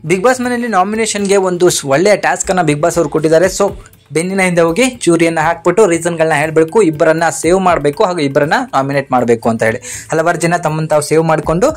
Big boss ಮನೆಯಲ್ಲಿ ನಾಮಿನೇಷನ್ಗೆ ಒಂದು ಒಳ್ಳೆಯ ಟಾಸ್ಕ್ ಅನ್ನ ಬಿಗ್ ಬಾಸ್ ಅವರು ಕೊಟ್ಟಿದ್ದಾರೆ. ಸೊ ಬೆನ್ನಿನ ಹಿಂದೆ ಹೋಗಿ ಚೂರಿಯನ್ನು ಹಾಕ್ಬಿಟ್ಟು ರೀಸನ್ಗಳನ್ನ ಹೇಳಬೇಕು, ಇಬ್ಬರನ್ನ ಸೇವ್ ಮಾಡಬೇಕು ಹಾಗೂ ಇಬ್ಬರನ್ನ ನಾಮಿನೇಟ್ ಮಾಡಬೇಕು ಅಂತ ಹೇಳಿ ಹಲವಾರು ಜನ ತಮ್ಮನ್ನು ತಾವು ಸೇವ್ ಮಾಡಿಕೊಂಡು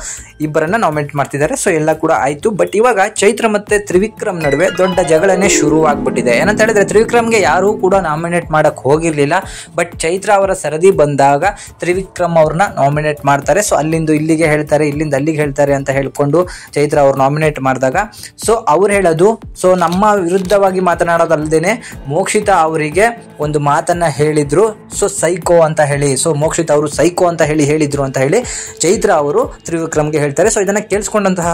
ಇಬ್ಬರನ್ನ ನಾಮಿನೇಟ್ ಮಾಡ್ತಿದ್ದಾರೆ. ಸೊ ಎಲ್ಲ ಕೂಡ ಆಯಿತು. ಬಟ್ ಇವಾಗ ಚೈತ್ರ ಮತ್ತೆ ತ್ರಿವಿಕ್ರಮ್ ನಡುವೆ ದೊಡ್ಡ ಜಗಳನೇ ಶುರು ಆಗ್ಬಿಟ್ಟಿದೆ. ಏನಂತ ಹೇಳಿದ್ರೆ ತ್ರಿವಿಕ್ರಮ್ಗೆ ಯಾರೂ ಕೂಡ ನಾಮಿನೇಟ್ ಮಾಡಕ್ ಹೋಗಿರ್ಲಿಲ್ಲ. ಬಟ್ ಚೈತ್ರ ಅವರ ಸರದಿ ಬಂದಾಗ ತ್ರಿವಿಕ್ರಮ್ ಅವ್ರನ್ನ ನಾಮಿನೇಟ್ ಮಾಡ್ತಾರೆ. ಸೊ ಅಲ್ಲಿಂದ ಇಲ್ಲಿಗೆ ಹೇಳ್ತಾರೆ, ಇಲ್ಲಿಂದ ಅಲ್ಲಿಗೆ ಹೇಳ್ತಾರೆ ಅಂತ ಹೇಳ್ಕೊಂಡು ಚೈತ್ರ ಅವ್ರು ನಾಮಿನೇಟ್ ಮಾಡಿದಾಗ ಸೊ ಅವ್ರು ಹೇಳೋದು, ಸೊ ನಮ್ಮ ವಿರುದ್ಧವಾಗಿ ಮಾತನಾಡೋದಲ್ಲದೇನೆ ಮೋಕ್ಷಿತಾ ಅವರಿಗೆ ಒಂದು ಮಾತನ್ನ ಹೇಳಿದ್ರು, ಸೊ ಸೈಕೋ ಅಂತ ಹೇಳಿ, ಸೊ ಮೋಕ್ಷಿತಾ ಅವರು ಸೈಕೋ ಅಂತ ಹೇಳಿದ್ರು ಅಂತ ಹೇಳಿ ಚೈತ್ರ ಅವರು ತ್ರಿವಿಕ್ರಮ್ಗೆ ಹೇಳ್ತಾರೆ. ಸೊ ಇದನ್ನ ಕೇಳಿಸ್ಕೊಂಡಂತಹ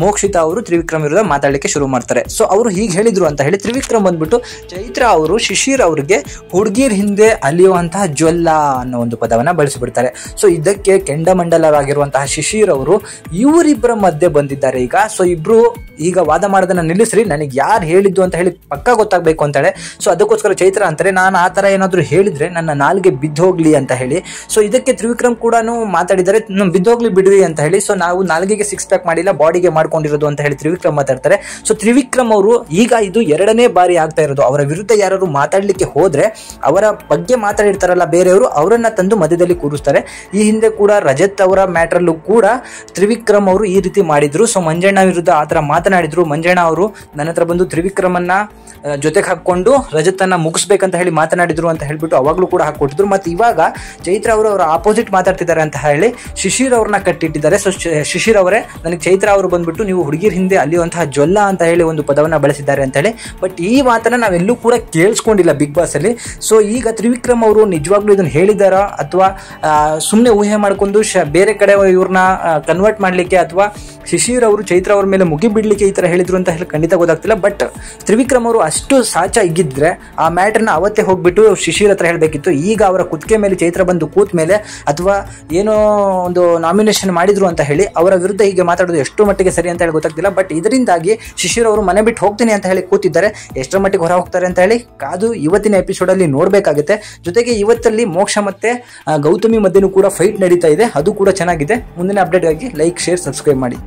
ಮೋಕ್ಷಿತಾ ಅವರು ತ್ರಿವಿಕ್ರಮ್ ವಿರುದ್ಧ ಮಾತಾಡಲಿಕ್ಕೆ ಶುರು ಮಾಡ್ತಾರೆ. ಸೊ ಅವರು ಹೀಗೆ ಹೇಳಿದ್ರು ಅಂತ ಹೇಳಿ ತ್ರಿವಿಕ್ರಮ್ ಬಂದ್ಬಿಟ್ಟು ಚೈತ್ರ ಅವರು ಶಿಶಿರ್ ಅವರಿಗೆ ಹುಡುಗಿರ್ ಹಿಂದೆ ಅಲಿಯುವಂತಹ ಜ್ವಲ್ಲ ಅನ್ನೋ ಒಂದು ಪದವನ್ನ ಬಳಸಿಬಿಡ್ತಾರೆ. ಸೊ ಇದಕ್ಕೆ ಕೆಂಡಮಂಡಲರಾಗಿರುವಂತಹ ಶಿಶಿರ್ ಅವರು ಇವರಿಬ್ಬರ ಮಧ್ಯೆ ಬಂದಿದ್ದಾರೆ ಈಗ. ಸೊ ಇಬ್ರು ಈಗ ವಾದ ಮಾಡೋದನ್ನ ನಿಲ್ಲಿಸ್ರಿ, ನನಗೆ ಯಾರು ಹೇಳಿದ್ದು ಅಂತ ಹೇಳಿ ಪಕ್ಕ ಗೊತ್ತಾಗಬೇಕು ಅಂತ ಹೇಳಿ. ಸೊ ಅದಕ್ಕೋಸ್ಕರ ಚೈತ್ರ ಅಂತಾರೆ, ನಾನು ಆ ಥರ ಏನಾದರೂ ಹೇಳಿದ್ರೆ ನನ್ನ ನಾಲ್ಗೆ ಬಿದ್ದೋಗ್ಲಿ ಅಂತ ಹೇಳಿ. ಸೊ ಇದಕ್ಕೆ ತ್ರಿವಿಕ್ರಮ್ ಕೂಡ ಮಾತಾಡಿದ್ದಾರೆ, ಬಿದ್ದೋಗ್ಲಿ ಬಿಡ್ವಿ ಅಂತ ಹೇಳಿ. ಸೊ ನಾವು ನಾಲ್ಗೆಗೆ 6 ಪ್ಯಾಕ್ ಮಾಡಿಲ್ಲ, ಬಾಡಿಗೆ ಮಾಡ್ಕೊಂಡಿರೋದು ಅಂತ ಹೇಳಿ ತ್ರಿವಿಕ್ರಮ್ ಮಾತಾಡ್ತಾರೆ. ಸೊ ತ್ರಿವಿಕ್ರಮ್ ಅವರು ಈಗ ಇದು 2ನೇ ಬಾರಿ ಆಗ್ತಾ ಇರೋದು. ಅವರ ವಿರುದ್ಧ ಯಾರು ಮಾತಾಡ್ಲಿಕ್ಕೆ ಹೋದ್ರೆ ಅವರ ಬಗ್ಗೆ ಮಾತಾಡಿರ್ತಾರಲ್ಲ ಬೇರೆಯವರು, ಅವರನ್ನ ತಂದು ಮಧ್ಯದಲ್ಲಿ ಕೂರಿಸ್ತಾರೆ. ಈ ಹಿಂದೆ ಕೂಡ ರಜತ್ ಅವರ ಮ್ಯಾಟ್ರಲ್ಲೂ ಕೂಡ ತ್ರಿವಿಕ್ರಮ್ ಅವರು ಈ ರೀತಿ ಮಾಡಿದ್ರು. ಸೊ ಮಂಜಣ್ಣ ವಿರುದ್ಧ ಆ ಥರ ಮಾತನಾಡಿದ್ರು. ಮಂಜಣ್ಣ ಅವರು ನನ್ನ ಹತ್ರ ಬಂದು ತ್ರಿವಿಕ್ರಮನ್ನ ಜೊತೆಗೆ ಹಾಕೊಂಡು ರಜತನ್ನ ಮುಗಿಸ್ಬೇಕಂತ ಹೇಳಿ ಮಾತನಾಡಿದ್ರು ಅಂತ ಹೇಳ್ಬಿಟ್ಟು ಅವಾಗಲೂ ಕೂಡ ಹಾಕೊಟ್ಟಿದ್ರು. ಮತ್ತು ಇವಾಗ ಚೈತ್ರ ಅವರು ಅವರ ಆಪೋಸಿಟ್ ಮಾತಾಡ್ತಿದ್ದಾರೆ ಅಂತ ಹೇಳಿ ಶಿಶಿರ್ ಅವ್ರನ್ನ ಕಟ್ಟಿಟ್ಟಿದ್ದಾರೆ. ಸೊ ಶಿಶಿರ್ ಅವರೇ ನನಗೆ ಚೈತ್ರ ಅವರು ಬಂದ್ಬಿಟ್ಟು ನೀವು ಹುಡುಗಿರ ಹಿಂದೆ ಅಲ್ಲಿಯುವಂತಹ ಜ್ವಲ್ಲ ಅಂತ ಹೇಳಿ ಒಂದು ಪದವನ್ನ ಬಳಸಿದ್ದಾರೆ ಅಂತ ಹೇಳಿ. ಬಟ್ ಈ ಮಾತನ್ನ ನಾವೆಲ್ಲೂ ಕೂಡ ಕೇಳಿಸ್ಕೊಂಡಿಲ್ಲ ಬಿಗ್ ಬಾಸ್ ಅಲ್ಲಿ. ಸೊ ಈಗ ತ್ರಿವಿಕ್ರಮ್ ಅವರು ನಿಜವಾಗ್ಲೂ ಇದನ್ನು ಹೇಳಿದಾರಾ ಅಥವಾ ಸುಮ್ಮನೆ ಊಹೆ ಮಾಡ್ಕೊಂಡು ಬೇರೆ ಕಡೆ ಇವ್ರನ್ನ ಕನ್ವರ್ಟ್ ಮಾಡ್ಲಿಕ್ಕೆ ಅಥವಾ ಶಿಶಿರ್ ಅವರು ಚೈತ್ರ ಅವ್ರ ಮೇಲೆ ಮುಗಿ ಬಿಡ್ಲಿಕ್ಕೆ ಈ ತರ ಹೇಳಿದ್ರು ಅಂತ ಹೇಳಿ ಖಂಡಿತ ಗೊತ್ತಾಗ್ತಿಲ್ಲ. ಬಟ್ ತ್ರಿವಿಕ್ರಮ್ ಅವರು ಅಷ್ಟು ಸಾಚ ಇದ್ದಿದ್ರೆ ಆ ಮ್ಯಾಟರ್ನ ಅವತ್ತೇ ಹೋಗ್ಬಿಟ್ಟು ಶಿಶಿರ್ ಹತ್ರ ಹೇಳಬೇಕಿತ್ತು. ಈಗ ಅವರ ಕುತ್ತಿಗೆ ಮೇಲೆ ಚೈತ್ರ ಬಂದು ಕೂತ ಮೇಲೆ ಅಥವಾ ಏನೋ ಒಂದು ನಾಮಿನೇಷನ್ ಮಾಡಿದ್ರು ಅಂತ ಹೇಳಿ ಅವರ ವಿರುದ್ಧ ಹೀಗೆ ಮಾತಾಡೋದು ಎಷ್ಟು ಮಟ್ಟಿಗೆ ಸರಿ ಅಂತ ಹೇಳಿ ಗೊತ್ತಾಗ್ತಿಲ್ಲ. ಬಟ್ ಇದರಿಂದಾಗಿ ಶಿಶಿರ್ ಅವರು ಮನೆ ಬಿಟ್ಟು ಹೋಗ್ತೀನಿ ಅಂತ ಹೇಳಿ ಕೂತಿದ್ದಾರೆ. ಎಷ್ಟರ ಮಟ್ಟಿಗೆ ಹೊರ ಹೋಗ್ತಾರೆ ಅಂತ ಹೇಳಿ ಕಾದು ಇವತ್ತಿನ ಎಪಿಸೋಡ್ ಅಲ್ಲಿ ನೋಡ್ಬೇಕಾಗುತ್ತೆ. ಜೊತೆಗೆ ಇವತ್ತಲ್ಲಿ ಮೋಕ್ಷ ಮತ್ತೆ ಗೌತಮಿ ಮಧ್ಯೆನೂ ಕೂಡ ಫೈಟ್ ನಡೀತಾ ಇದೆ, ಅದು ಕೂಡ ಚೆನ್ನಾಗಿದೆ. ಮುಂದಿನ ಅಪ್ಡೇಟ್ ಆಗಿ ಲೈಕ್, ಶೇರ್, ಸಬ್ಸ್ಕ್ರೈಬ್ ಮಾಡಿ.